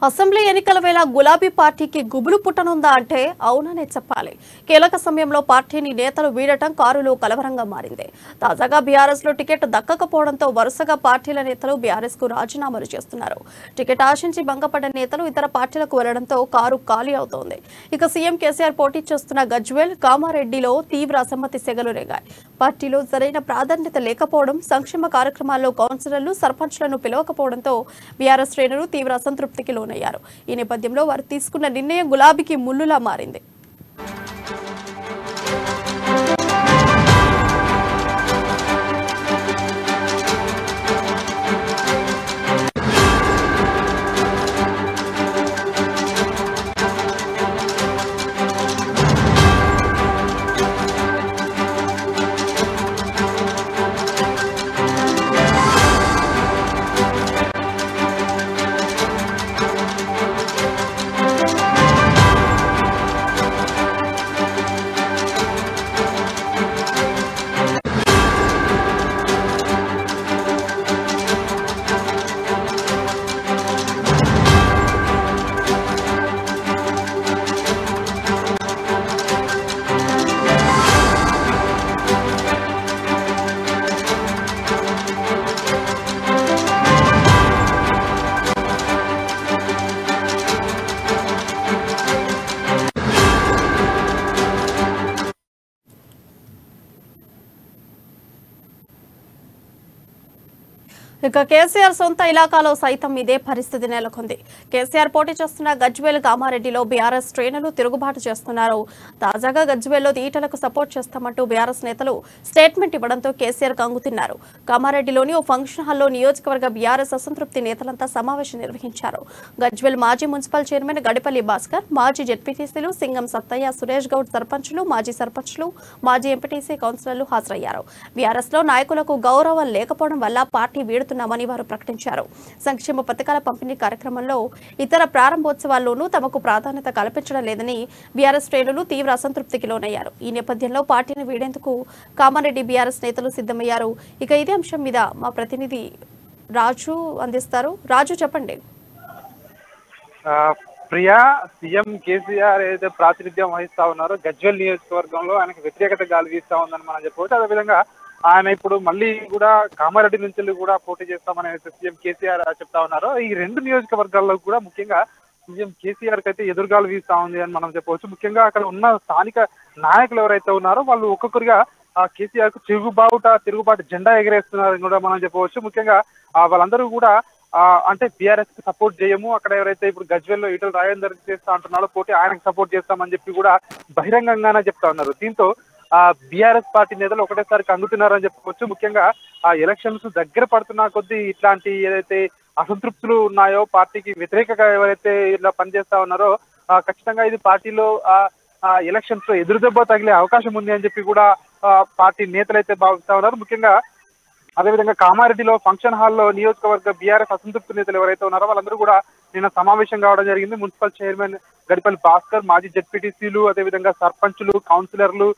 Assembly ఎన్నికల వేళ గులాబీ పార్టీకి గుబులు పుట్టనుందా అంటే అవుననే చెప్పాలి. కీలక సమయంలో పార్టీని నేతలు వీడటం కారులో కలవరంగా మారింది. తాజాగా బీఆర్ఎస్ లో టికెట్ దక్కకపోవడంతో వరుసగా పార్టీల నేతలు బీఆర్ఎస్ కు రాజీనామాలు చేస్తున్నారు. టికెట్ ఆశించి భంగపడ్డ నేతలు ఇతర పార్టీలకు వెళ్లడంతో కారు ఖాళీ అవుతోంది. ఇక సీఎం కేసీఆర్ పోటీ చేస్తున్న గజ్వేల్, కామారెడ్డిలో తీవ్ర అసమ్మతి సెగలు రేగాయి. పార్టీలో సరైన ప్రాధాన్యత లేకపోవడం, సంక్షేమ కార్యక్రమాల్లో కౌన్సిలర్లు, సర్పంచ్లను పిలవకపోవడంతో బీఆర్ఎస్ శ్రేణులు తీవ్ర అసంతృప్తికి లోనయ్యారు. ఈ నేపథ్యంలో వారు తీసుకున్న నిర్ణయం గులాబీకి ముల్లులా మారింది. ఇక కేసీఆర్ సొంత ఇలాకాలో సైతం ఇదే పరిస్థితి నెలకొంది. కేసీఆర్ పోటీ చేస్తున్న గజ్వేల్, కామారెడ్డిలో బీఆర్ఎస్ శ్రేణులు తిరుగుబాటు చేస్తున్నారు. తాజాగా గజ్వేల్లో ఈటలకు సపోర్ట్ చేస్తామంటూ బీఆర్ఎస్ నేతలు స్టేట్మెంట్ ఇవ్వడంతో కేసీఆర్ కంగుతిన్నారు. కామారెడ్డిలోని ఓ ఫంక్షన్ హాల్లో నియోజకవర్గ బీఆర్ఎస్ అసంతృప్తి నేతలంతా సమావేశం నిర్వహించారు. గజ్వేల్ మాజీ మున్సిపల్ చైర్మన్ గడిపల్లి భాస్కర్, మాజీ జెడ్పీటీసీలు సింగం సత్తయ్య, సురేష్ గౌడ్, సర్పంచులు, మాజీ సర్పంచులు, మాజీ ఎంపీటీసీ కౌన్సిలర్లు హాజరయ్యారు. బీఆర్ఎస్ లో నాయకులకు గౌరవం లేకపోవడం వల్ల పార్టీ వీడుతున్నామని వారు ప్రకటించారు. సంక్షేమ పథకాల పంపిణీ కార్యక్రమంలో, ఇతర ప్రారంభోత్సవాల్లోనూ తమకు ప్రాధాన్యత కల్పించడం లేదని బీఆర్ఎస్ శ్రేణులు తీవ్ర అసంతృప్తికి లోనయ్యారు. ఈ నేపథ్యంలో పార్టీని వీడేందుకు కామారెడ్డి బీఆర్ఎస్ నేతలు సిద్ధమయ్యారు. ఇక ఇదే అంశం మీద మా ప్రతినిధి రాజు అందిస్తారు. రాజు, చెప్పండి. ప్రియా, సీఎం కేసీఆర్ ఏదైతే ప్రాతినిధ్యం వహిస్తా ఉన్నారో గజ్వేల్ నియోజకవర్గంలో ఆయనకు వ్యతిరేకత గాలి వీస్తా ఉందని మనం చెప్పవచ్చు. అదేవిధంగా ఆయన ఇప్పుడు మళ్ళీ కూడా కామారెడ్డి నుంచి కూడా పోటీ చేస్తామని సీఎం కేసీఆర్ చెప్తా ఉన్నారు. ఈ రెండు నియోజకవర్గాల్లో కూడా ముఖ్యంగా సీఎం కేసీఆర్ కి అయితే ఎదురుగాలు వీస్తా ఉంది అని మనం చెప్పవచ్చు. ముఖ్యంగా అక్కడ ఉన్న స్థానిక నాయకులు ఎవరైతే ఉన్నారో వాళ్ళు ఒక్కొక్కరిగా కేసీఆర్ కు తిరుగుబాటు జెండా ఎగరేస్తున్నారని కూడా మనం చెప్పవచ్చు. ముఖ్యంగా వాళ్ళందరూ కూడా అంటే బీఆర్ఎస్ కి సపోర్ట్ చేయము, అక్కడ ఎవరైతే ఇప్పుడు గజ్వేల్లో ఈటల రాజేందర్ చేస్తా అంటున్నారో పోటీ ఆయనకు సపోర్ట్ చేస్తామని చెప్పి కూడా బహిరంగంగానే చెప్తా ఉన్నారు. దీంతో బీఆర్ఎస్ పార్టీ నేతలు ఒకటేసారి కంగుతున్నారని చెప్పుకోవచ్చు. ముఖ్యంగా ఎలక్షన్స్ దగ్గర పడుతున్న కొద్దీ ఇట్లాంటి ఏదైతే అసంతృప్తులు ఉన్నాయో, పార్టీకి వ్యతిరేకంగా ఎవరైతే ఇలా పనిచేస్తా ఉన్నారో ఖచ్చితంగా ఇది పార్టీలో ఎలక్షన్స్ లో ఎదురుదెబ్బ తగిలే అవకాశం ఉంది అని చెప్పి కూడా పార్టీ నేతలు అయితే భావిస్తా ఉన్నారు. ముఖ్యంగా అదేవిధంగా కామారెడ్డిలో ఫంక్షన్ హాల్లో నియోజకవర్గ బీఆర్ఎస్ అసంతృప్తి నేతలు ఎవరైతే ఉన్నారో వాళ్ళందరూ కూడా నిన్న సమావేశం కావడం జరిగింది. మున్సిపల్ చైర్మన్ గడిపల్లి భాస్కర్, మాజీ జెడ్పీటీసీలు, అదేవిధంగా సర్పంచులు, కౌన్సిలర్లు,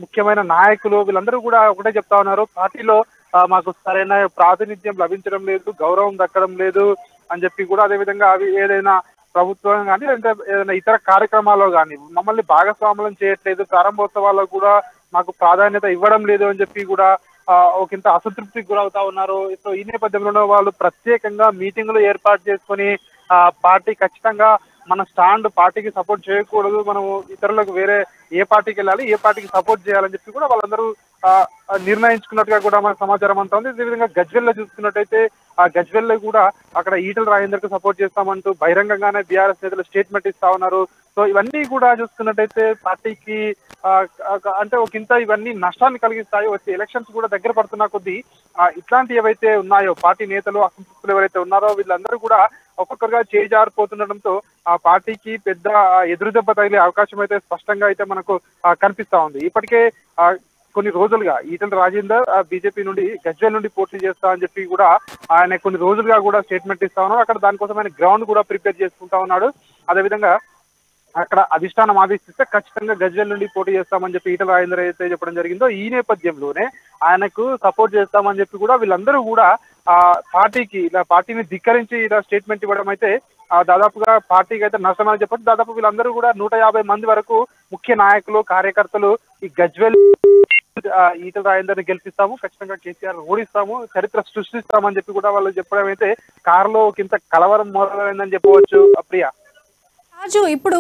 ముఖ్యమైన నాయకులు వీళ్ళందరూ కూడా ఒకటే చెప్తా ఉన్నారు. పార్టీలో మాకు సరైన ప్రాతినిధ్యం లభించడం లేదు, గౌరవం దక్కడం లేదు అని చెప్పి కూడా, అదేవిధంగా అవి ఏదైనా ప్రభుత్వం కానీ లేదంటే ఏదైనా ఇతర కార్యక్రమాల్లో కానీ మమ్మల్ని భాగస్వాములను చేయట్లేదు, ప్రారంభోత్సవాల్లో కూడా మాకు ప్రాధాన్యత ఇవ్వడం లేదు అని చెప్పి కూడా ఒకంత అసంతృప్తికి గురవుతా ఉన్నారు. సో ఈ నేపథ్యంలో వాళ్ళు ప్రత్యేకంగా మీటింగులు ఏర్పాటు చేసుకొని పార్టీ ఖచ్చితంగా మన స్టాండ్ పార్టీకి సపోర్ట్ చేయకూడదు, మనము ఇతరులకు వేరే ఏ పార్టీకి వెళ్ళాలి, ఏ పార్టీకి సపోర్ట్ చేయాలని చెప్పి కూడా వాళ్ళందరూ నిర్ణయించుకున్నట్టుగా కూడా మనకు సమాచారం అంతా ఉంది. అదేవిధంగా గజ్వేల్లో చూసుకున్నట్టయితే గజ్వేల్లో కూడా అక్కడ ఈటల రాజేందర్ కు సపోర్ట్ చేస్తామంటూ బహిరంగంగానే బీఆర్ఎస్ నేతలు స్టేట్మెంట్ ఇస్తా ఉన్నారు. సో ఇవన్నీ కూడా చూసుకున్నట్టయితే పార్టీకి అంటే ఒకంత ఇవన్నీ నష్టాన్ని కలిగిస్తాయి. వచ్చే ఎలక్షన్స్ కూడా దగ్గర పడుతున్న కొద్దీ ఇట్లాంటి ఏవైతే ఉన్నాయో పార్టీ నేతలు అసంతృప్తులు ఎవరైతే ఉన్నారో వీళ్ళందరూ కూడా ఒక్కొక్కరుగా చేజారిపోతుండటంతో ఆ పార్టీకి పెద్ద ఎదురుదెబ్బ తగిలే అవకాశం అయితే స్పష్టంగా అయితే మనకు కనిపిస్తా ఉంది. ఇప్పటికే కొన్ని రోజులుగా ఈటల రాజేందర్ బీజేపీ నుండి గజ్వేల్ నుండి పోటీ చేస్తా అని చెప్పి కూడా ఆయన కొన్ని రోజులుగా కూడా స్టేట్మెంట్ ఇస్తా ఉన్నారు. అక్కడ దానికోసం ఆయన గ్రౌండ్ కూడా ప్రిపేర్ చేసుకుంటా ఉన్నాడు. అదేవిధంగా అక్కడ అధిష్టానం ఆదేశిస్తే ఖచ్చితంగా గజ్వేల్ నుండి పోటీ చేస్తామని చెప్పి ఈటల రాజేందర్ అయితే చెప్పడం జరిగిందో, ఈ నేపథ్యంలోనే ఆయనకు సపోర్ట్ చేస్తామని చెప్పి కూడా వీళ్ళందరూ కూడా పార్టీని ధిక్కరించి ఇలా స్టేట్మెంట్ ఇవ్వడం అయితే దాదాపుగా పార్టీకి అయితే నష్టం అని చెప్పొచ్చు. దాదాపు వీళ్ళందరూ కూడా 150 మంది వరకు ముఖ్య నాయకులు, కార్యకర్తలు ఈ గజ్వేల్ ఈటల రాజేందర్ ని గెలిపిస్తాము, ఖచ్చితంగా కేసీఆర్ ఓడిస్తాము, చరిత్ర సృష్టిస్తామని చెప్పి కూడా వాళ్ళు చెప్పడం అయితే కారులో కింద కలవరం మొదలైందని చెప్పవచ్చు. ప్రియా, రాజు, ఇప్పుడు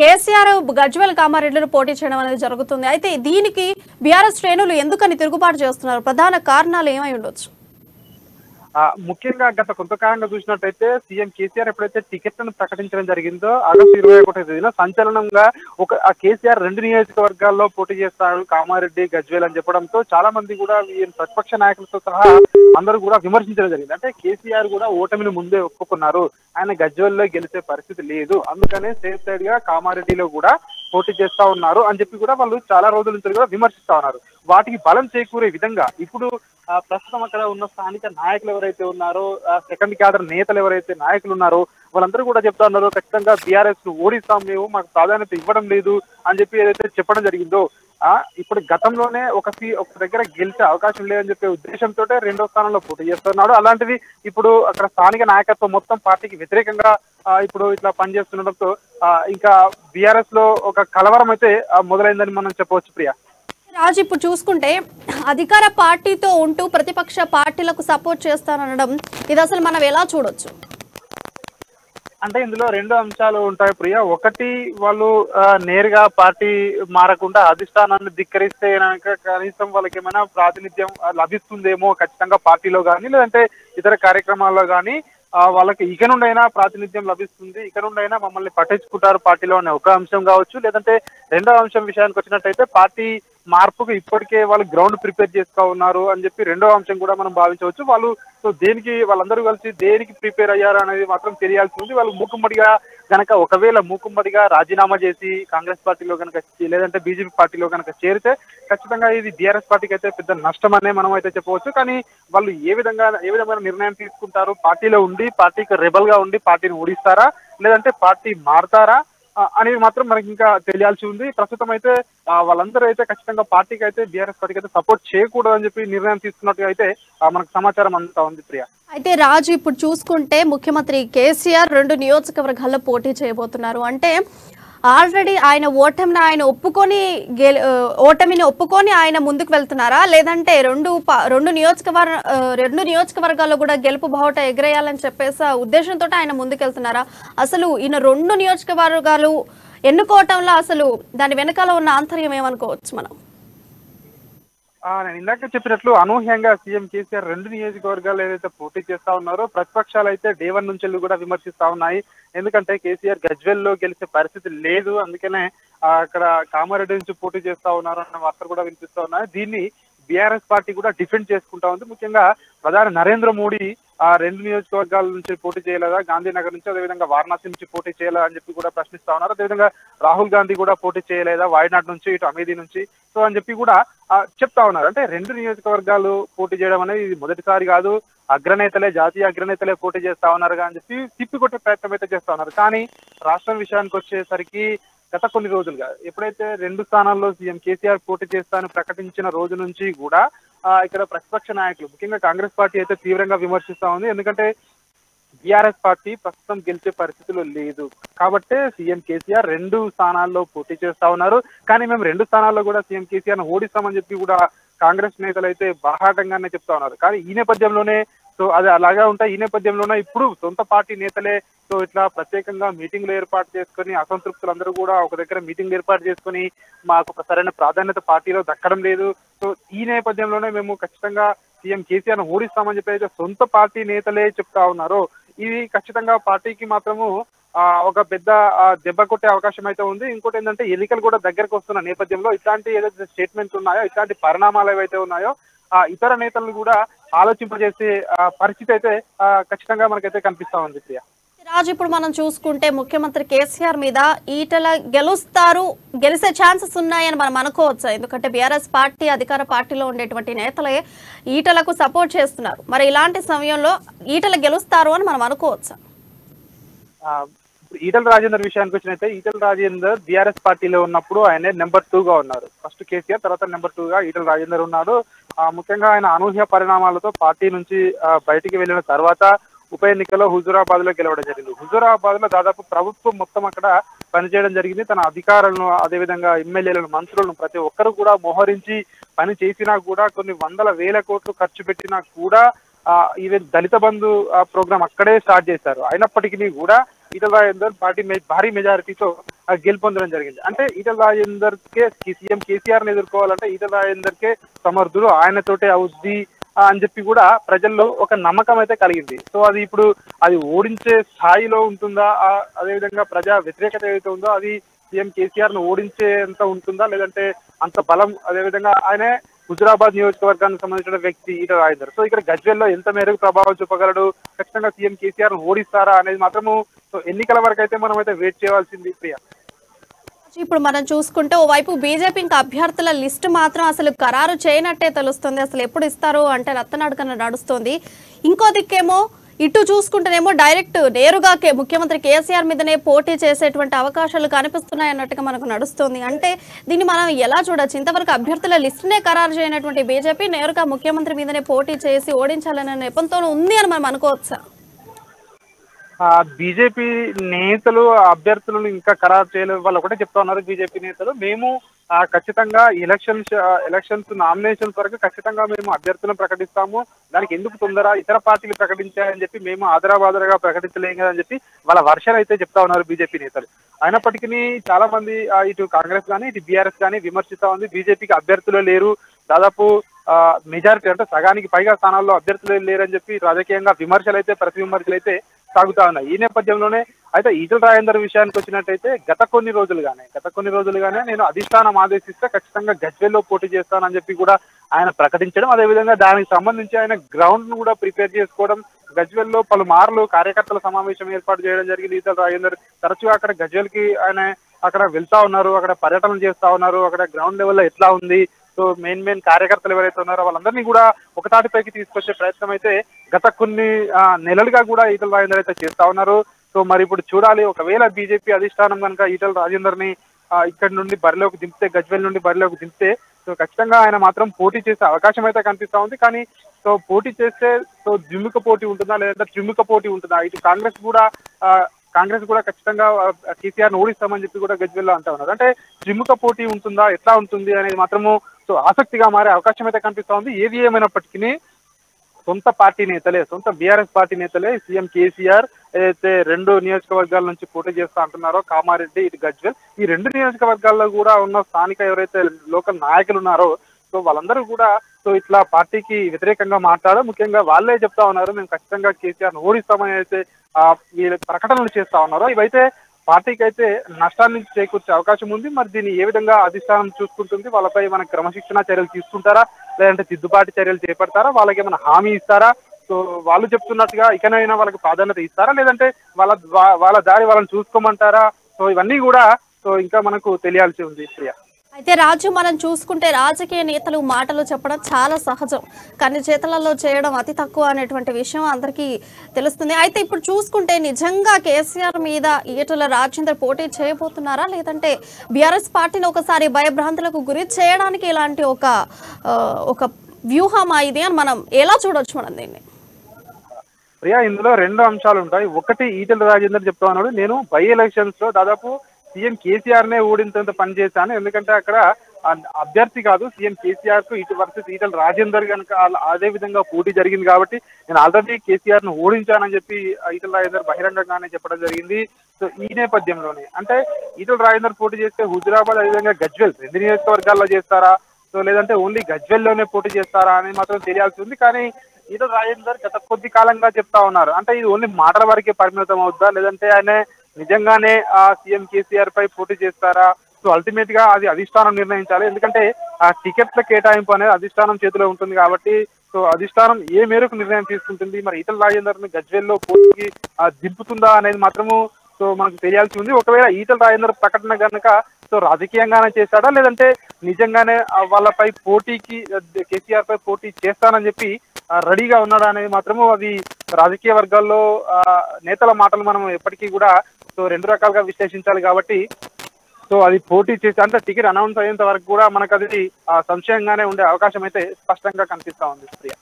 కేసీఆర్ గజ్వేల్ కామారెడ్డిలో పోటీ చేయడం అనేది జరుగుతుంది. అయితే దీనికి బీఆర్ఎస్ శ్రేణులు ఎందుకని తిరుగుబాటు చేస్తున్నారు? ప్రధాన కారణాలు ఏమై ఉండొచ్చు? ముఖ్యంగా గత కొంతకాలంగా చూసినట్టయితే సీఎం కేసీఆర్ ఎప్పుడైతే టికెట్లను ప్రకటించడం జరిగిందో ఆగస్టు 21వ తేదీన సంచలనంగా కేసీఆర్ 2 నియోజకవర్గాల్లో పోటీ చేస్తాడు, కామారెడ్డి, గజ్వేల్ అని చెప్పడంతో చాలా మంది కూడా ప్రతిపక్ష నాయకులతో సహా అందరూ కూడా విమర్శించడం జరిగింది. అంటే కేసీఆర్ కూడా ఓటమిని ముందే ఒప్పుకున్నారు, ఆయన గజ్వేల్లో గెలిచే పరిస్థితి లేదు, అందుకనే సేఫ్ సైడ్ గా కామారెడ్డిలో కూడా పోటీ చేస్తా ఉన్నారు అని చెప్పి కూడా వాళ్ళు చాలా రోజుల నుంచి కూడా విమర్శిస్తా ఉన్నారు. వాటికి బలం చేకూరే విధంగా ఇప్పుడు ప్రస్తుతం అక్కడ ఉన్న స్థానిక నాయకులు ఎవరైతే ఉన్నారో, సెకండ్ క్యాడర్ నేతలు ఎవరైతే నాయకులు ఉన్నారో వాళ్ళందరూ కూడా చెప్తా ఉన్నారు, ఖచ్చితంగా బీఆర్ఎస్ ను ఓడిస్తాం, మేము మాకు ప్రాధాన్యత ఇవ్వడం లేదు అని చెప్పి ఏదైతే చెప్పడం జరిగిందో, ఇప్పుడు గతంలోనే ఒక దగ్గర గెలిచే అవకాశం లేదని చెప్పే ఉద్దేశంతో 2వ స్థానంలో పోటీ చేస్తున్నాడు. అలాంటిది ఇప్పుడు అక్కడ స్థానిక నాయకత్వం మొత్తం పార్టీకి వ్యతిరేకంగా ఇప్పుడు ఇట్లా పనిచేస్తుండడంతో ఇంకా బీఆర్ఎస్ లో ఒక కలవరం అయితే మొదలైందని మనం చెప్పవచ్చు. ప్రియా, రాజు, ఇప్పుడు చూసుకుంటే అధికార పార్టీతో ఉంటూ ప్రతిపక్ష పార్టీలకు సపోర్ట్ చేస్తానడం ఇది అసలు మనం ఎలా చూడొచ్చు? అంటే ఇందులో 2 అంశాలు ఉంటాయి ప్రియా. ఒకటి, వాళ్ళు నేరుగా పార్టీ మారకుండా అధిష్టానాన్ని ధిక్కరిస్తే కనీసం వాళ్ళకి ఏమైనా ప్రాతినిధ్యం లభిస్తుందేమో ఖచ్చితంగా పార్టీలో కానీ, లేదంటే ఇతర కార్యక్రమాల్లో కానీ వాళ్ళకి ఇక నుండైనా ప్రాతినిధ్యం లభిస్తుంది, ఇక నుండైనా మమ్మల్ని పట్టించుకుంటారు పార్టీలో అనే ఒక అంశం కావచ్చు. లేదంటే 2వ అంశం విషయానికి వచ్చినట్టయితే పార్టీ మార్పుకు ఇప్పటికే వాళ్ళు గ్రౌండ్ ప్రిపేర్ చేస్తూ ఉన్నారు అని చెప్పి 2వ అంశం కూడా మనం భావించవచ్చు. వాళ్ళు వాళ్ళందరూ కలిసి దేనికి ప్రిపేర్ అయ్యారు అనేది మాత్రం తెలియాల్సి ఉంది. వాళ్ళు ఒకవేళ మూకుమ్మడిగా రాజీనామా చేసి కాంగ్రెస్ పార్టీలో కనుక లేదంటే బీజేపీ పార్టీలో కనుక చేరితే ఖచ్చితంగా ఇది బీఆర్ఎస్ పార్టీకి అయితే పెద్ద నష్టం అనే మనం అయితే చెప్పవచ్చు. కానీ వాళ్ళు ఏ విధమైన నిర్ణయం తీసుకుంటారు, పార్టీలో ఉండి పార్టీకి రెబల్ గా ఉండి పార్టీని ఓడిస్తారా, లేదంటే పార్టీ మారుతారా అనేది మాత్రం మనకి ఇంకా తెలియాల్సి ఉంది. ప్రస్తుతం అయితే వాళ్ళందరూ అయితే ఖచ్చితంగా పార్టీకి అయితే బీఆర్ఎస్ పార్టీకి అయితే సపోర్ట్ చేయకూడదని చెప్పి నిర్ణయం తీసుకున్నట్టుగా అయితే మనకు సమాచారం అందుతా ఉంది. ప్రియా, అయితే రాజు, ఇప్పుడు చూసుకుంటే ముఖ్యమంత్రి కేసీఆర్ 2 నియోజకవర్గాల్లో పోటీ చేయబోతున్నారు. అంటే ఆల్రెడీ ఆయన ఓటమిని ఒప్పుకొని ఆయన ముందుకు వెళ్తున్నారా, లేదంటే రెండు నియోజకవర్గాల్లో కూడా గెలుపు బావుట ఎగరేయాలని చెప్పేసి ఉద్దేశంతో ఆయన ముందుకు వెళ్తున్నారా? అసలు ఈయన 2 నియోజకవర్గాలు ఎన్నుకోవటంలో అసలు దాని వెనకాల ఉన్న ఆంతర్యం ఏమనుకోవచ్చు మనం? నేను ఇందాక చెప్పినట్లు అనూహ్యంగా సీఎం కేసీఆర్ 2 నియోజకవర్గాలు ఏదైతే పోటీ చేస్తా ఉన్నారో ప్రతిపక్షాలు అయితే డే 1 నుంచి కూడా విమర్శిస్తా ఉన్నాయి. ఎందుకంటే కేసీఆర్ గజ్వేల్లో గెలిచే పరిస్థితి లేదు, అందుకనే అక్కడ కామారెడ్డి నుంచి పోటీ చేస్తా ఉన్నారు అన్న వార్తలు కూడా వినిపిస్తా ఉన్నాయి. దీన్ని బీఆర్ఎస్ పార్టీ కూడా డిఫెండ్ చేసుకుంటా ఉంది. ముఖ్యంగా ప్రధాని నరేంద్ర మోడీ 2 నియోజకవర్గాల నుంచి పోటీ చేయలేదా, గాంధీనగర్ నుంచి, అదేవిధంగా వారణాసి నుంచి పోటీ చేయలేదా అని చెప్పి కూడా ప్రశ్నిస్తా ఉన్నారు. అదేవిధంగా రాహుల్ గాంధీ కూడా పోటీ చేయలేదా వాయనాడ్ నుంచి, ఇటు అమేధీ నుంచి, సో అని చెప్పి కూడా చెప్తా ఉన్నారు. అంటే 2 నియోజకవర్గాలు పోటీ చేయడం అనేది ఇది మొదటిసారి కాదు, జాతీయ అగ్రనేతలే పోటీ చేస్తా ఉన్నారు అని చెప్పి తిప్పికొట్టే ప్రయత్నం అయితే చేస్తా ఉన్నారు. కానీ రాష్ట్రం విషయానికి వచ్చేసరికి గత కొన్ని రోజులుగా ఎప్పుడైతే 2 స్థానాల్లో సీఎం కేసీఆర్ పోటీ చేస్తానని ప్రకటించిన రోజు నుంచి కూడా ఇక్కడ ప్రతిపక్ష నాయకులు ముఖ్యంగా కాంగ్రెస్ పార్టీ అయితే తీవ్రంగా విమర్శిస్తా ఉంది. ఎందుకంటే బీఆర్ఎస్ పార్టీ ప్రస్తుతం గెలిచే పరిస్థితిలో లేదు కాబట్టి సీఎం కేసీఆర్ 2 స్థానాల్లో పోటీ చేస్తా ఉన్నారు. కానీ మేము 2 స్థానాల్లో కూడా సీఎం కేసీఆర్ ను ఓడిస్తామని చెప్పి కూడా కాంగ్రెస్ నేతలు అయితే బాహాటంగానే చెప్తా ఉన్నారు. కానీ ఈ నేపథ్యంలోనే అది అలాగా ఉంటాయి. ఈ నేపథ్యంలోనే ఇప్పుడు సొంత పార్టీ నేతలే ఇట్లా ప్రత్యేకంగా మీటింగ్లు ఏర్పాటు చేసుకుని అసంతృప్తులందరూ కూడా ఒక దగ్గర మీటింగ్ ఏర్పాటు చేసుకుని మాకు సరైన ప్రాధాన్యత పార్టీలో దక్కడం లేదు, ఈ నేపథ్యంలోనే మేము ఖచ్చితంగా సీఎం కేసీఆర్ ను ఓడిస్తామని చెప్పి అయితే సొంత పార్టీ నేతలే చెప్తా ఉన్నారు. ఇది ఖచ్చితంగా పార్టీకి మాత్రము ఒక పెద్ద దెబ్బ కొట్టే అవకాశం అయితే ఉంది. ఇంకోటి ఏంటంటే ఎన్నికలు కూడా దగ్గరకు వస్తున్న నేపథ్యంలో ఇట్లాంటి ఏదైతే స్టేట్మెంట్స్ ఉన్నాయో, ఇట్లాంటి పరిణామాలు ఏవైతే ఉన్నాయో ఇతర నేతలను కూడా ఆలోచింపజేసే పరిస్థితి అయితే ఖచ్చితంగా మనకైతే కనిపిస్తా ఉంది. ప్రియా, రాజు, ఇప్పుడు మనం చూసుకుంటే ముఖ్యమంత్రి కేసీఆర్ మీద ఈటల గెలిచే ఛాన్సెస్ ఉన్నాయని మనం అనుకోవచ్చు. ఎందుకంటే బీఆర్ఎస్ పార్టీ అధికార పార్టీలో ఉండేటువంటి నేతలే ఈటలకు సపోర్ట్ చేస్తున్నారు. మరి ఇలాంటి సమయంలో ఈటల గెలుస్తారు అని మనం అనుకోవచ్చు. ఈటల రాజేందర్ విషయానికి వచ్చినట్టే ఈటల రాజేందర్ బీఆర్ఎస్ పార్టీలో ఉన్నప్పుడు ఆయన నెంబర్ 2 గా ఉన్నారు. ఫస్ట్ కేసీఆర్, తర్వాత నెంబర్ 2 గా ఈటల రాజేందర్ ఉన్నాడు. ముఖ్యంగా ఆయన అనూహ్య పరిణామాలతో పార్టీ నుంచి బయటికి వెళ్ళిన తర్వాత ఉప ఎన్నికలో హుజూరాబాద్ లో గెలవడం జరిగింది. హుజూరాబాద్ లో దాదాపు ప్రభుత్వం మొత్తం అక్కడ పనిచేయడం జరిగింది. తన అధికారులను, అదేవిధంగా ఎమ్మెల్యేలను, మంత్రులను ప్రతి ఒక్కరు కూడా మోహరించి పని చేసినా కూడా, కొన్ని వందల వేల కోట్లు ఖర్చు పెట్టినా కూడా ఈవెన్ దళిత బంధు ప్రోగ్రామ్ అక్కడే స్టార్ట్ చేశారు. అయినప్పటికీ కూడా ఈటల రాజేందర్ పార్టీ భారీ మెజారిటీతో గెలుపొందడం జరిగింది. అంటే ఈటల రాజేందర్ కే సీఎం కేసీఆర్ ని ఎదుర్కోవాలంటే ఈటల రాజేందర్ కే సమర్థుడు, ఆయనతోటే అవుద్ది అని చెప్పి కూడా ప్రజల్లో ఒక నమ్మకం అయితే కలిగింది. సో అది ఇప్పుడు అది ఓడించే స్థాయిలో ఉంటుందా, అదేవిధంగా ప్రజా వ్యతిరేకత ఏదైతే ఉందో అది సీఎం కేసీఆర్ ను ఓడించేంత ఉంటుందా, లేదంటే అంత బలం, అదేవిధంగా ఆయనే హుజురాబాద్ నియోజకవర్గానికి సంబంధించిన వ్యక్తి ఈటల రాజేందర్. సో ఇక్కడ గజ్వేల్లో ఎంత మేరకు ప్రభావం చూపగలడు, ఖచ్చితంగా సీఎం కేసీఆర్ ను ఓడిస్తారా అనేది మాత్రము సో ఎన్నికల వరకు అయితే మనం అయితే వెయిట్ చేయాల్సింది ప్రియా. ఇప్పుడు మనం చూసుకుంటే ఓవైపు బీజేపీ ఇంకా అభ్యర్థుల లిస్టు మాత్రం అసలు ఖరారు చేయనట్టే తెలుస్తుంది. అసలు ఎప్పుడు ఇస్తారు అంటే రత్తనడకన నడుస్తుంది. ఇంకో దిక్కేమో ఇటు చూసుకుంటేనేమో డైరెక్ట్ నేరుగా ముఖ్యమంత్రి కేసీఆర్ మీదనే పోటీ చేసేటువంటి అవకాశాలు కనిపిస్తున్నాయి అన్నట్టుగా మనకు నడుస్తుంది. అంటే దీన్ని మనం ఎలా చూడొచ్చు? ఇంతవరకు అభ్యర్థుల లిస్టునే ఖరారు చేయనటువంటి బీజేపీ నేరుగా ముఖ్యమంత్రి మీదనే పోటీ చేసి ఓడించాలనే నెపంతో ఉంది అని మనం అనుకోవచ్చా? బీజేపీ నేతలు అభ్యర్థులను ఇంకా ఖరారు చేయలేదు. వాళ్ళు ఒకటే చెప్తా ఉన్నారు బీజేపీ నేతలు, మేము ఖచ్చితంగా ఎలక్షన్స్ నామినేషన్స్ వరకు ఖచ్చితంగా మేము అభ్యర్థులను ప్రకటిస్తాము, దానికి ఎందుకు తొందర, ఇతర పార్టీలు ప్రకటించాయని చెప్పి మేము ఆదరాబాదరగా ప్రకటించలేం కదా అని చెప్పి వాళ్ళ వర్షన్ అయితే చెప్తా ఉన్నారు బీజేపీ నేతలు. అయినప్పటికీ చాలా మంది ఇటు కాంగ్రెస్ కానీ ఇటు బీఆర్ఎస్ కానీ విమర్శిస్తా ఉంది, బీజేపీకి అభ్యర్థులు లేరు, దాదాపు మెజారిటీ అంటే సగానికి పైగా స్థానాల్లో అభ్యర్థులు లేరని చెప్పి రాజకీయంగా విమర్శలు అయితే ప్రతి విమర్శలు అయితే సాగుతా ఉన్నాయి. ఈ నేపథ్యంలోనే అయితే ఈటల రాజేందర్ విషయానికి వచ్చినట్టయితే గత కొన్ని రోజులుగానే నేను అధిష్టానం ఆదేశిస్తే ఖచ్చితంగా గజ్వేల్లో పోటీ చేస్తానని చెప్పి కూడా ఆయన ప్రకటించడం, అదేవిధంగా దానికి సంబంధించి ఆయన గ్రౌండ్ ను కూడా ప్రిపేర్ చేసుకోవడం, గజ్వేల్లో పలుమార్లు కార్యకర్తల సమావేశం ఏర్పాటు చేయడం జరిగింది. ఈటల రాజేందర్ తరచుగా అక్కడ గజ్వేల్కి ఆయన అక్కడ వెళ్తా ఉన్నారు, అక్కడ పర్యటన చేస్తా ఉన్నారు, అక్కడ గ్రౌండ్ లెవెల్లో ఎట్లా ఉంది, సో మెయిన్ కార్యకర్తలు ఎవరైతే ఉన్నారో వాళ్ళందరినీ కూడా ఒక తాటిపైకి తీసుకొచ్చే ప్రయత్నం అయితే గత కొన్ని నెలలుగా కూడా ఈటల రాజేందర్ అయితే చేస్తా ఉన్నారు. సో మరి ఇప్పుడు చూడాలి, ఒకవేళ బీజేపీ అధిష్టానం కనుక ఈటల రాజేందర్ ని ఇక్కడ నుండి బరిలోకి దింపితే, గజ్వేల్ నుండి బరిలోకి దింపితే, సో ఖచ్చితంగా ఆయన మాత్రం పోటీ చేసే అవకాశం అయితే కనిపిస్తా ఉంది. కానీ సో పోటీ చేస్తే సో ద్విముఖ పోటీ ఉంటుందా లేదంటే త్రిముఖ పోటీ ఉంటుందా, ఇటు కాంగ్రెస్ కూడా ఖచ్చితంగా కేసీఆర్ ను ఓడిస్తామని చెప్పి కూడా గజ్వేల్లో అంటా ఉన్నారు. అంటే త్రిముఖ పోటీ ఉంటుందా, ఎట్లా ఉంటుంది అనేది మాత్రము సో ఆసక్తిగా మారే అవకాశం అయితే కనిపిస్తా ఉంది. ఏది ఏమైనప్పటికీ సొంత పార్టీ నేతలే, సొంత బీఆర్ఎస్ పార్టీ నేతలే సీఎం కేసీఆర్ ఏదైతే 2 నియోజకవర్గాల నుంచి పోటీ చేస్తా అంటున్నారో, కామారెడ్డి ఇటు గజ్వేల్, ఈ 2 నియోజకవర్గాల్లో కూడా ఉన్న స్థానిక ఎవరైతే లోకల్ నాయకులు ఉన్నారో సో వాళ్ళందరూ కూడా సో ఇట్లా పార్టీకి వ్యతిరేకంగా మాట్లాడారు. ముఖ్యంగా వాళ్ళే చెప్తా ఉన్నారు, మేము ఖచ్చితంగా కేసీఆర్ ను ఓడిస్తామని అయితే వీళ్ళు ప్రకటనలు చేస్తా ఉన్నారు. ఇవైతే పార్టీకి అయితే నష్టాన్ని చేకూర్చే అవకాశం ఉంది. మరి దీన్ని ఏ విధంగా అధిష్టానం చూసుకుంటుంది, వాళ్ళపై మన క్రమశిక్షణ చర్యలు తీసుకుంటారా లేదంటే తిద్దుబాటు చర్యలు చేపడతారా, వాళ్ళకి ఏమైనా హామీ ఇస్తారా, సో వాళ్ళు చెప్తున్నట్టుగా ఇకనైనా వాళ్ళకి ప్రాధాన్యత ఇస్తారా లేదంటే వాళ్ళ దారి వాళ్ళని చూసుకోమంటారా, సో ఇవన్నీ కూడా సో ఇంకా మనకు తెలియాల్సి ఉంది ప్రియా. అయితే రాజు, మనం చూసుకుంటే రాజకీయ నేతలు మాటలు చెప్పడం చాలా సహజం, కానీ చేతలలో చేయడం అతి తక్కువ అనేటువంటి విషయం అందరికీ తెలుస్తుంది. అయితే ఇప్పుడు చూసుకుంటే నిజంగా కేసీఆర్ మీద ఈటల రాజేందర్ పోటీ చేయబోతున్నారా లేదంటే బీఆర్ఎస్ పార్టీని ఒకసారి భయభ్రాంతులకు గురి చేయడానికి ఇలాంటి ఒక వ్యూహమా ఇది అని మనం ఎలా చూడొచ్చు మనం దీన్ని? ప్రియా, ఇందులో 2 అంశాలు ఉంటాయి. ఒకటి, ఈటల రాజేందర్ చెప్తా ఉన్నాడు, నేను బై ఎలక్షన్స్ లో దాదాపు సీఎం కేసీఆర్ నే ఓడించేంత పనిచేశాను, ఎందుకంటే అక్కడ అభ్యర్థి కాదు సీఎం కేసీఆర్ కు ఇటు వర్సెస్ ఈటల రాజేందర్ కనుక అదే విధంగా పోటీ జరిగింది కాబట్టి నేను ఆల్రెడీ కేసీఆర్ ను ఓడించానని చెప్పి ఈటల రాజేందర్ బహిరంగంగానే చెప్పడం జరిగింది. సో ఈ నేపథ్యంలోనే అంటే ఈటల రాజేందర్ పోటీ చేస్తే హుజురాబాద్ అదేవిధంగా గజ్వేల్ 2 నియోజకవర్గాల్లో చేస్తారా, సో లేదంటే ఓన్లీ గజ్వేల్లోనే పోటీ చేస్తారా అని మాత్రం తెలియాల్సి ఉంది. కానీ ఈటల రాజేందర్ గత కొద్ది కాలంగా చెప్తా ఉన్నారు, అంటే ఇది ఓన్లీ మాటల వరకే పరిమితం అవుద్దా లేదంటే ఆయన నిజంగానే సీఎం కేసీఆర్ పై పోటీ చేస్తారా, సో అల్టిమేట్ గా అది అధిష్టానం నిర్ణయించాలి. ఎందుకంటే ఆ టికెట్ల కేటాయింపు అనేది అధిష్టానం చేతిలో ఉంటుంది కాబట్టి సో అధిష్టానం ఏ మేరకు నిర్ణయం తీసుకుంటుంది, మరి ఈటల రాజేందర్ ని గజ్వేల్లో పోటీకి దింపుతుందా అనేది మాత్రము సో మనకు తెలియాల్సి ఉంది. ఒకవేళ ఈటల రాజేందర్ ప్రకటన కనుక సో రాజకీయంగానే చేశాడా లేదంటే నిజంగానే వాళ్ళపై పోటీకి కేసీఆర్ పై పోటీ చేస్తానని చెప్పి రెడీగా ఉన్నాడా అనేది మాత్రము అది రాజకీయ వర్గాల్లో నేతల మాటలు మనం ఎప్పటికీ కూడా సో రెండు రకాలుగా విశ్లేషించాలి కాబట్టి సో అది పోటీ చేసి అంటే టికెట్ అనౌన్స్ అయ్యేంత వరకు కూడా మనకు అది సంశయంగానే ఉండే అవకాశం అయితే స్పష్టంగా కనిపిస్తా ఉంది ప్రియ.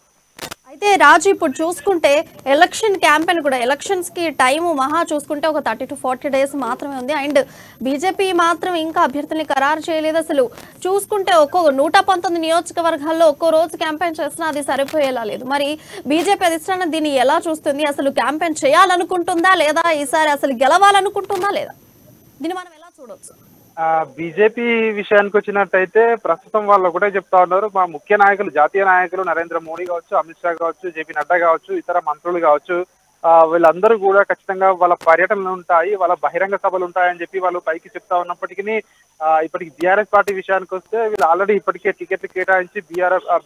అయితే రాజు ఇప్పుడు చూసుకుంటే ఎలక్షన్ క్యాంపెయిన్ కూడా ఎలక్షన్స్ కి టైము మహా చూసుకుంటే ఒక 30 to 40 days మాత్రమే ఉంది. అండ్ బీజేపీ మాత్రం ఇంకా అభ్యర్థుల్ని ఖరారు చేయలేదు. అసలు చూసుకుంటే 119 నియోజకవర్గాల్లో ఒక్కో రోజు క్యాంపెయిన్ చేసినా అది సరిపోయేలా లేదు. మరి బీజేపీ అధిష్టానం దీన్ని ఎలా చూస్తుంది? అసలు క్యాంపెయిన్ చేయాలనుకుంటుందా లేదా? ఈసారి అసలు గెలవాలనుకుంటుందా లేదా? దీన్ని మనం ఎలా చూడవచ్చు? బీజేపీ విషయానికి వచ్చినట్టయితే ప్రస్తుతం వాళ్ళు ఒకటే చెప్తా ఉన్నారు, మా ముఖ్య నాయకులు జాతీయ నాయకులు నరేంద్ర మోడీ కావచ్చు, అమిత్ షా కావచ్చు, జేపీ నడ్డా కావచ్చు, ఇతర మంత్రులు కావచ్చు, వీళ్ళందరూ కూడా ఖచ్చితంగా వాళ్ళ పర్యటనలు ఉంటాయి, వాళ్ళ బహిరంగ సభలు ఉంటాయని చెప్పి వాళ్ళు పైకి చెప్తా ఉన్నప్పటికీ ఇప్పటికి బీఆర్ఎస్ పార్టీ విషయానికి వస్తే వీళ్ళు ఆల్రెడీ ఇప్పటికే టికెట్లు కేటాయించి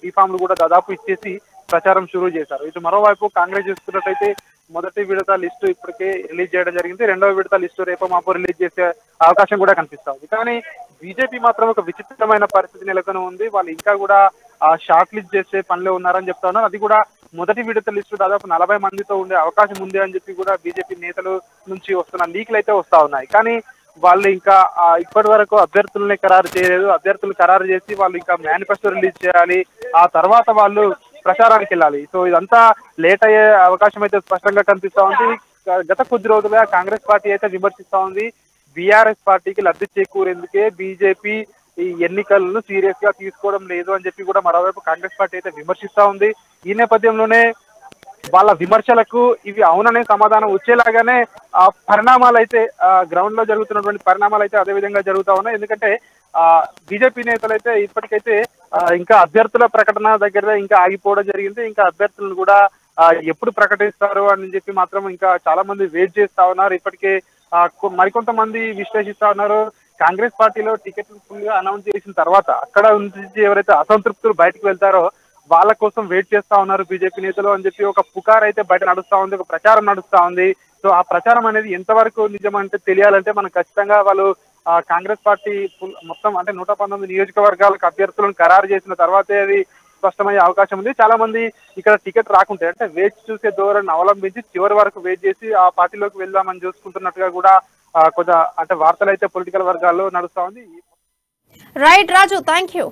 బీఫామ్లు కూడా దాదాపు ఇచ్చేసి ప్రచారం షురూ చేశారు. ఇటు మరోవైపు కాంగ్రెస్ చూసుకున్నట్టయితే మొదటి విడత లిస్టు ఇప్పటికే రిలీజ్ చేయడం జరిగింది. రెండవ విడత లిస్టు రేపో మాపో రిలీజ్ చేసే అవకాశం కూడా కనిపిస్తా ఉంది. కానీ బీజేపీ మాత్రం ఒక విచిత్రమైన పరిస్థితి నెలకొని ఉంది. వాళ్ళు ఇంకా కూడా షార్ట్ లిస్ట్ చేసే పనిలో ఉన్నారని చెప్తా ఉన్నారు. అది కూడా మొదటి విడత లిస్టు దాదాపు 40 మందితో ఉండే అవకాశం ఉంది అని చెప్పి కూడా బీజేపీ నేతల నుంచి వస్తున్న లీక్లు అయితే వస్తా ఉన్నాయి. కానీ వాళ్ళు ఇంకా ఇప్పటి వరకు అభ్యర్థుల్ని ఖరారు చేయలేదు. అభ్యర్థులు ఖరారు చేసి వాళ్ళు ఇంకా మేనిఫెస్టో రిలీజ్ చేయాలి, ఆ తర్వాత వాళ్ళు ప్రచారానికి వెళ్ళాలి. సో ఇదంతా లేట్ అయ్యే అవకాశం అయితే స్పష్టంగా కనిపిస్తా ఉంది. గత కొద్ది రోజులుగా కాంగ్రెస్ పార్టీ అయితే విమర్శిస్తా ఉంది, బీఆర్ఎస్ పార్టీకి లబ్ధి చేకూరేందుకే బీజేపీ ఈ ఎన్నికలను సీరియస్ గా తీసుకోవడం లేదు అని చెప్పి కూడా మరోవైపు కాంగ్రెస్ పార్టీ అయితే విమర్శిస్తా ఉంది. ఈ నేపథ్యంలోనే వాళ్ళ విమర్శలకు ఇవి అవుననే సమాధానం వచ్చేలాగానే పరిణామాలు అయితే గ్రౌండ్ లో జరుగుతున్నటువంటి పరిణామాలు అయితే అదే విధంగా జరుగుతా ఉన్నాయి. ఎందుకంటే బీజేపీ నేతలు అయితే ఇప్పటికైతే ఇంకా అభ్యర్థుల ప్రకటన దగ్గర ఇంకా ఆగిపోవడం జరిగింది. ఇంకా అభ్యర్థులను కూడా ఎప్పుడు ప్రకటిస్తారు అని చెప్పి మాత్రం ఇంకా చాలా మంది వెయిట్ చేస్తా ఉన్నారు. ఇప్పటికే మరికొంతమంది విశ్లేషిస్తా ఉన్నారు, కాంగ్రెస్ పార్టీలో టికెట్లు ఫుల్ గా అనౌన్స్ చేసిన తర్వాత అక్కడ నుంచి ఎవరైతే అసంతృప్తులు బయటకు వెళ్తారో వాళ్ళ కోసం వెయిట్ చేస్తా ఉన్నారు బీజేపీ నేతలు అని చెప్పి ఒక పుకార్ అయితే బయట నడుస్తా ఉంది, ఒక ప్రచారం నడుస్తా ఉంది. సో ఆ ప్రచారం అనేది ఎంతవరకు నిజమంటే తెలియాలంటే మనం ఖచ్చితంగా వాళ్ళు కాంగ్రెస్ పార్టీ మొత్తం అంటే 119 నియోజకవర్గాలకు అభ్యర్థులను ఖరారు చేసిన తర్వాతే అది స్పష్టమయ్యే అవకాశం ఉంది. చాలా మంది ఇక్కడ టికెట్ రాకుంటే అంటే వేచి చూసే ధోరణిని అవలంబించి చివరి వరకు వెయిట్ చేసి ఆ పార్టీలోకి వెళ్దామని చూసుకుంటున్నట్టుగా కూడా కొంత అంటే వార్తలు అయితే పొలిటికల్ వర్గాల్లో నడుస్తా ఉంది. Right Raju, thank you.